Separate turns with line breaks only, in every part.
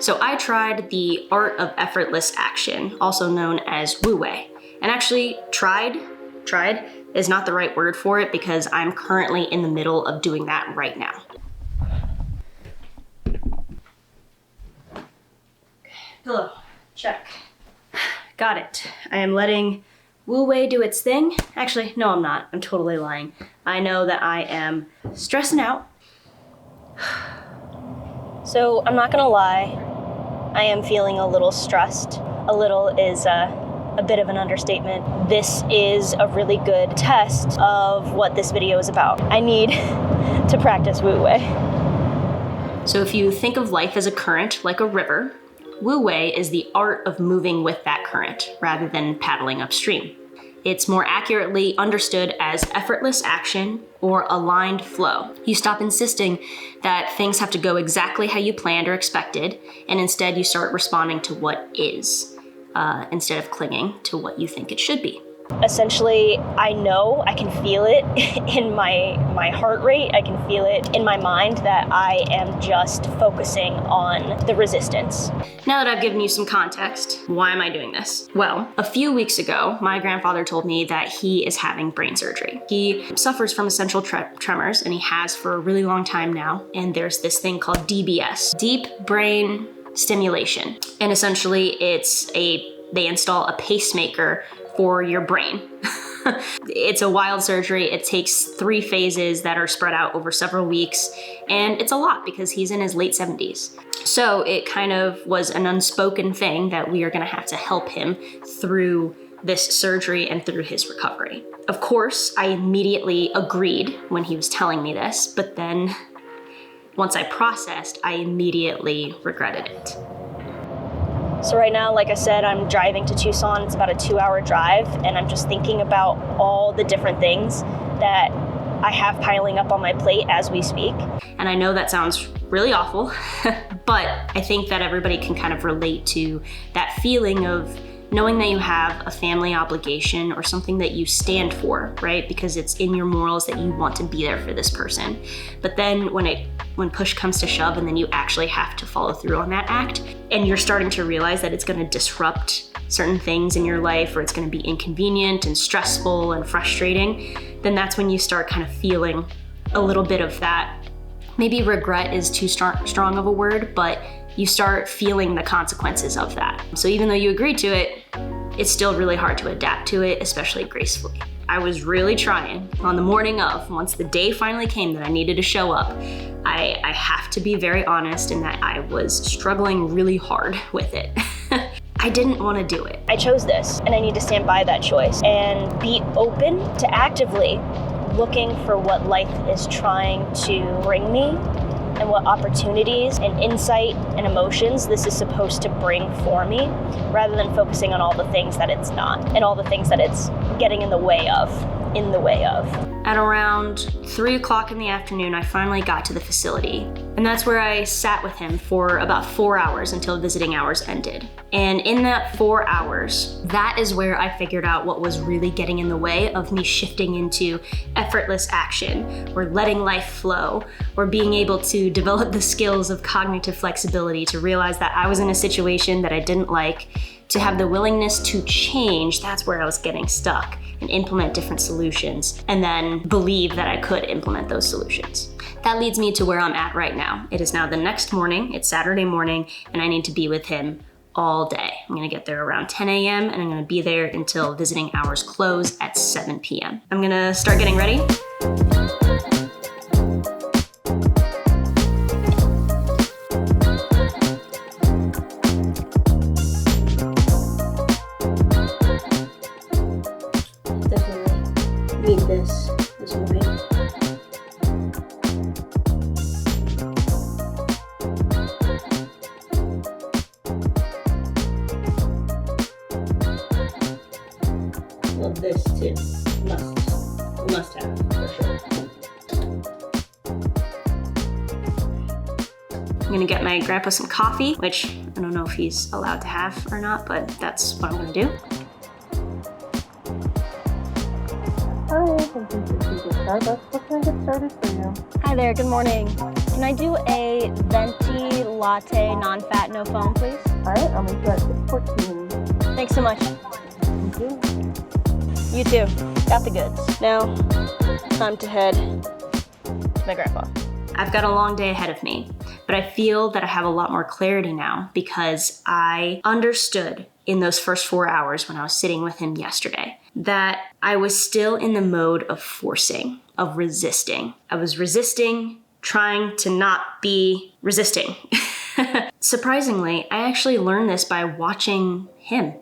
So I tried the art of effortless action, also known as Wu Wei. And actually tried is not the right word for it because I'm currently in the middle of doing that right now. Pillow, check. Got it. I am letting Wu Wei do its thing. Actually, no, I'm not. I'm totally lying. I know that I am stressing out. So I'm not gonna lie, I am feeling a little stressed. A little is a bit of an understatement. This is a really good test of what this video is about. I need to practice Wu Wei. So if you think of life as a current, like a river, Wu Wei is the art of moving with that current rather than paddling upstream. It's more accurately understood as effortless action or aligned flow. You stop insisting that things have to go exactly how you planned or expected, and instead you start responding to what is, instead of clinging to what you think it should be. Essentially, I know, I can feel it in my heart rate, I can feel it in my mind that I am just focusing on the resistance. Now that I've given you some context, why am I doing this? Well, a few weeks ago, my grandfather told me that he is having brain surgery. He suffers from essential tremors, and he has for a really long time now, and there's this thing called DBS, deep brain stimulation. And essentially, they install a pacemaker for your brain. It's a wild surgery. It takes 3 phases that are spread out over several weeks, and it's a lot because he's in his late 70s. So it kind of was an unspoken thing that we are gonna have to help him through this surgery and through his recovery. Of course, I immediately agreed when he was telling me this, but then once I processed, I immediately regretted it. So right now, like I said, I'm driving to Tucson. It's about a 2-hour drive, and I'm just thinking about all the different things that I have piling up on my plate as we speak. And I know that sounds really awful, but I think that everybody can kind of relate to that feeling of knowing that you have a family obligation or something that you stand for, right? Because it's in your morals that you want to be there for this person. But then when push comes to shove and then you actually have to follow through on that act, and you're starting to realize that it's gonna disrupt certain things in your life, or it's gonna be inconvenient and stressful and frustrating, then that's when you start kind of feeling a little bit of that. Maybe regret is too strong of a word, but you start feeling the consequences of that. So even though you agreed to it, it's still really hard to adapt to it, especially gracefully. I was really trying. On the morning of, once the day finally came that I needed to show up, I have to be very honest in that I was struggling really hard with it. I didn't want to do it. I chose this, and I need to stand by that choice and be open to actively looking for what life is trying to bring me and what opportunities and insight and emotions this is supposed to bring for me, rather than focusing on all the things that it's not and all the things that it's getting in the way of. At around 3 o'clock in the afternoon, I finally got to the facility, and that's where I sat with him for about 4 hours until visiting hours ended. And in that 4 hours, that is where I figured out what was really getting in the way of me shifting into effortless action, or letting life flow, or being able to develop the skills of cognitive flexibility to realize that I was in a situation that I didn't like, to have the willingness to change. That's where I was getting stuck, and implement different solutions, and then believe that I could implement those solutions. That leads me to where I'm at right now. It is now the next morning, it's Saturday morning, and I need to be with him all day. I'm gonna get there around 10 a.m. and I'm gonna be there until visiting hours close at 7 p.m. I'm gonna start getting ready. Need this morning. Love this too. Must have for sure. I'm gonna get my grandpa some coffee, which I don't know if he's allowed to have or not, but that's what I'm gonna do.
Alright, what can I get started for you?
Hi there, good morning. Can I do a venti latte, non-fat, no foam, please?
Alright, I'll make that 614.
Thanks so much.
Thank you.
You too. Got the goods. Now, time to head to my grandpa. I've got a long day ahead of me, but I feel that I have a lot more clarity now because I understood in those first 4 hours when I was sitting with him yesterday that I was still in the mode of forcing, of resisting. I was resisting, trying to not be resisting. Surprisingly, I actually learned this by watching him.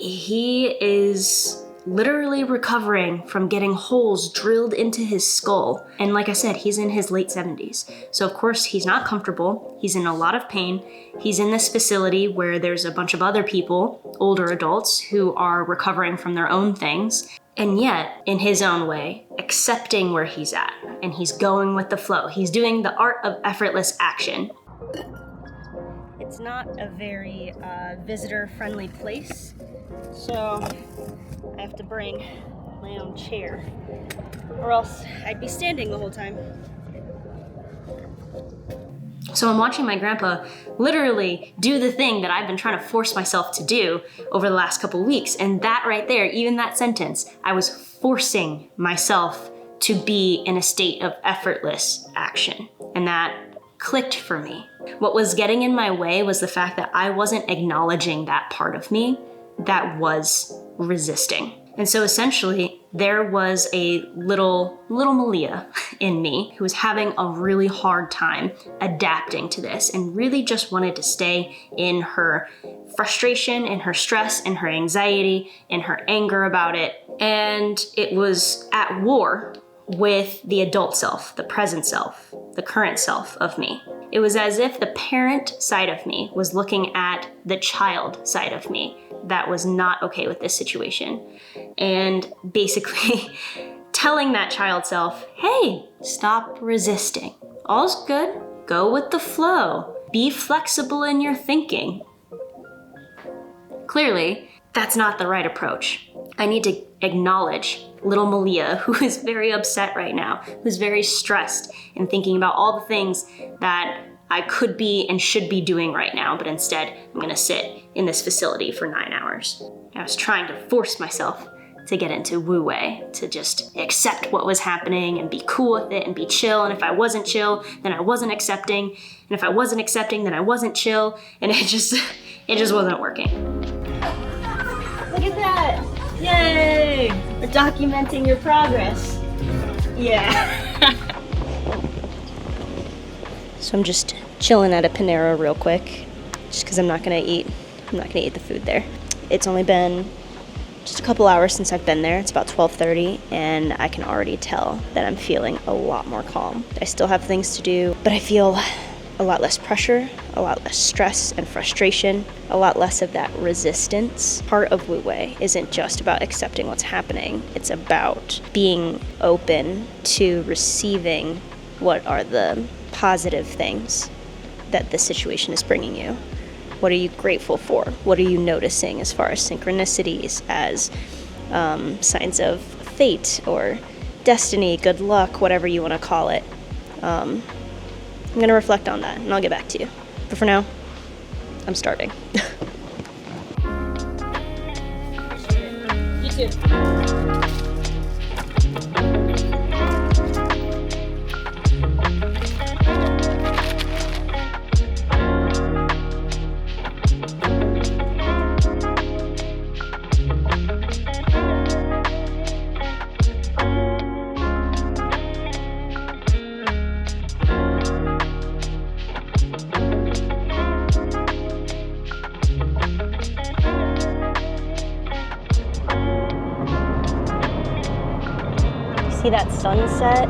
He is literally recovering from getting holes drilled into his skull. And like I said, he's in his late 70s. So of course he's not comfortable. He's in a lot of pain. He's in this facility where there's a bunch of other people, older adults, who are recovering from their own things. And yet, in his own way, accepting where he's at. And he's going with the flow. He's doing the art of effortless action. It's not a very visitor-friendly place. So I have to bring my own chair, or else I'd be standing the whole time. So I'm watching my grandpa literally do the thing that I've been trying to force myself to do over the last couple weeks. And that right there, even that sentence, I was forcing myself to be in a state of effortless action. And that clicked for me. What was getting in my way was the fact that I wasn't acknowledging that part of me that was resisting. And so essentially, there was a little Malia in me who was having a really hard time adapting to this and really just wanted to stay in her frustration, in her stress, in her anxiety, in her anger about it. And it was at war with the adult self, the present self, the current self of me. It was as if the parent side of me was looking at the child side of me that was not okay with this situation. And basically telling that child self, hey, stop resisting. All's good. Go with the flow. Be flexible in your thinking. Clearly, that's not the right approach. I need to acknowledge little Malia, who is very upset right now, who's very stressed and thinking about all the things that I could be and should be doing right now, but instead I'm gonna sit in this facility for 9 hours. I was trying to force myself to get into Wu Wei, to just accept what was happening and be cool with it and be chill. And if I wasn't chill, then I wasn't accepting. And if I wasn't accepting, then I wasn't chill. And it just wasn't working. Look at that. Yay! We're documenting your progress. Yeah. So I'm just chilling at a Panera real quick, just because I'm not gonna eat the food there. It's only been just a couple hours since I've been there. It's about 12:30, and I can already tell that I'm feeling a lot more calm. I still have things to do, but I feel a lot less pressure, a lot less stress and frustration, a lot less of that resistance. Part of Wu Wei isn't just about accepting what's happening. It's about being open to receiving what are the positive things that the situation is bringing you. What are you grateful for? What are you noticing as far as synchronicities, as signs of fate or destiny, good luck, whatever you want to call it? I'm going to reflect on that and I'll get back to you. But for now, I'm starving. You too. See that sunset?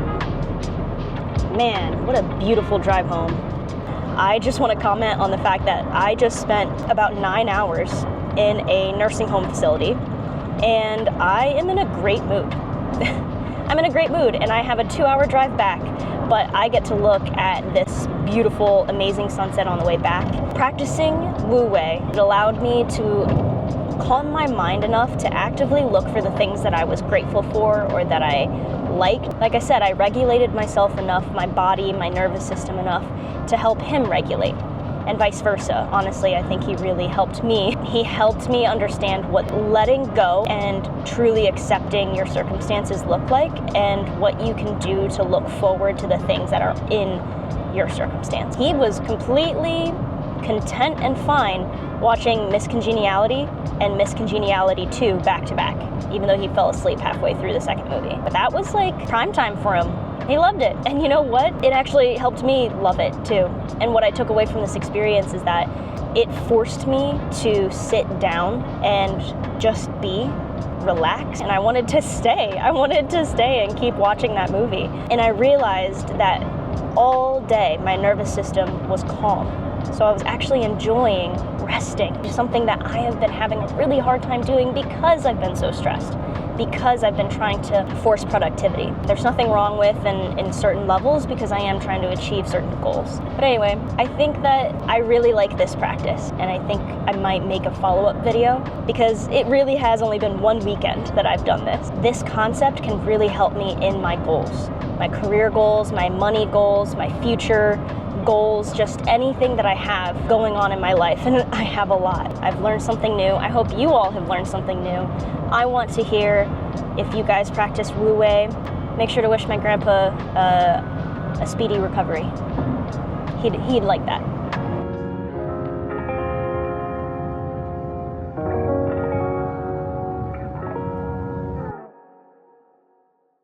Man, what a beautiful drive home. I just want to comment on the fact that I just spent about 9 hours in a nursing home facility, and I am in a great mood. I'm in a great mood, and I have a 2-hour drive back, but I get to look at this beautiful, amazing sunset on the way back. Practicing Wu Wei, it allowed me to calm my mind enough to actively look for the things that I was grateful for or that I liked. Like I said, I regulated myself enough, my body, my nervous system enough to help him regulate. And vice versa. Honestly, I think he really helped me. He helped me understand what letting go and truly accepting your circumstances look like, and what you can do to look forward to the things that are in your circumstance. He was completely content and fine watching Miss Congeniality and Miss Congeniality 2 back to back, even though he fell asleep halfway through the second movie. But that was like prime time for him. He loved it. And you know what? It actually helped me love it too. And what I took away from this experience is that it forced me to sit down and just be relaxed. And I wanted to stay. I wanted to stay and keep watching that movie. And I realized that all day my nervous system was calm. So I was actually enjoying resting, something that I have been having a really hard time doing because I've been so stressed, because I've been trying to force productivity. There's nothing wrong with in certain levels, because I am trying to achieve certain goals. But anyway, I think that I really like this practice, and I think I might make a follow-up video, because it really has only been one weekend that I've done this. This concept can really help me in my goals, my career goals, my money goals, my future goals, just anything that I have going on in my life, and I have a lot. I've learned something new. I hope you all have learned something new. I want to hear if you guys practice Wu Wei. Make sure to wish my grandpa a speedy recovery. He'd like that.